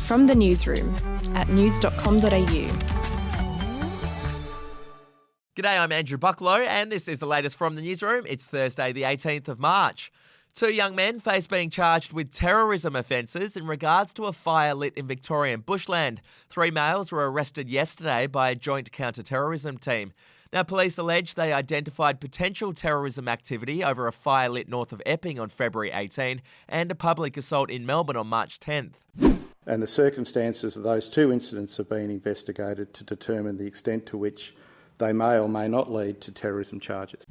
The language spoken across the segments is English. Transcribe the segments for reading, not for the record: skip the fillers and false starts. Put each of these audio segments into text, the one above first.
From the newsroom at news.com.au. G'day, I'm Andrew Bucklow, and this is the latest from the newsroom. It's Thursday, the 18th of March. Two young men face being charged with terrorism offences in regards to a fire lit in Victorian bushland. Three males were arrested yesterday by a joint counter-terrorism team. Now, police allege they identified potential terrorism activity over a fire lit north of Epping on February 18 and a public assault in Melbourne on March 10th. And the circumstances of those two incidents are being investigated to determine the extent to which they may or may not lead to terrorism charges.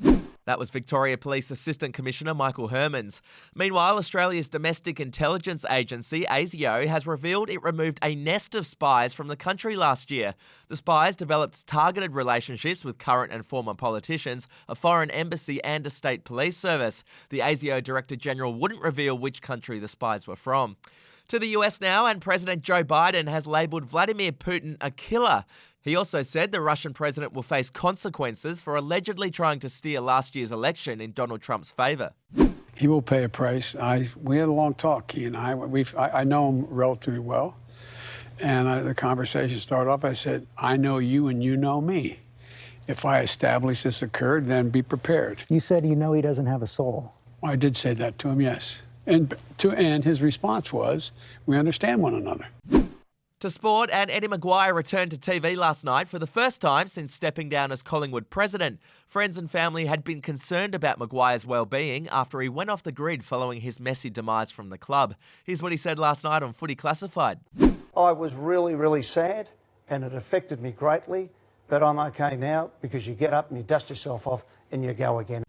That was Victoria Police Assistant Commissioner Michael Hermans. Meanwhile, Australia's Domestic Intelligence Agency, ASIO, has revealed it removed a nest of spies from the country last year. The spies developed targeted relationships with current and former politicians, a foreign embassy and a state police service. The ASIO Director General wouldn't reveal which country the spies were from. To the US now, and President Joe Biden has labelled Vladimir Putin a killer. He also said the Russian president will face consequences for allegedly trying to steer last year's election in Donald Trump's favour. He will pay a price. We had a long talk, he and I. I know him relatively well. And the conversation started off, I said, I know you and you know me. If I establish this occurred, then be prepared. You said you know he doesn't have a soul. I did say that to him, yes. And his response was, we understand one another. To sport, and Eddie McGuire returned to TV last night for the first time since stepping down as Collingwood president. Friends and family had been concerned about McGuire's well-being after he went off the grid following his messy demise from the club. Here's what he said last night on Footy Classified. I was really, really sad and it affected me greatly, but I'm okay now because you get up and you dust yourself off and you go again.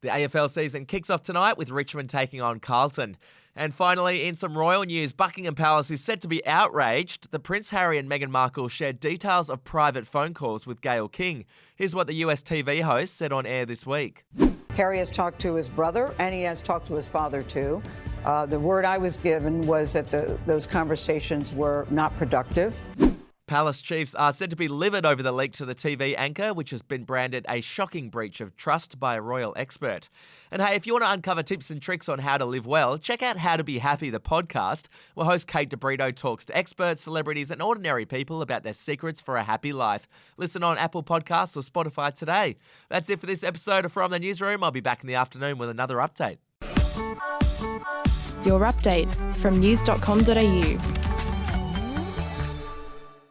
The AFL season kicks off tonight with Richmond taking on Carlton. And finally, in some royal news, Buckingham Palace is said to be outraged that Prince Harry and Meghan Markle shared details of private phone calls with Gayle King. Here's what the US TV host said on air this week. Harry has talked to his brother and he has talked to his father too. The word I was given was that those conversations were not productive. Palace chiefs are said to be livid over the leak to the TV anchor, which has been branded a shocking breach of trust by a royal expert. And hey, if you want to uncover tips and tricks on how to live well, check out How to Be Happy, the podcast, where host Kate DeBrito talks to experts, celebrities and ordinary people about their secrets for a happy life. Listen on Apple Podcasts or Spotify today. That's it for this episode of From the Newsroom. I'll be back in the afternoon with another update. Your update from news.com.au.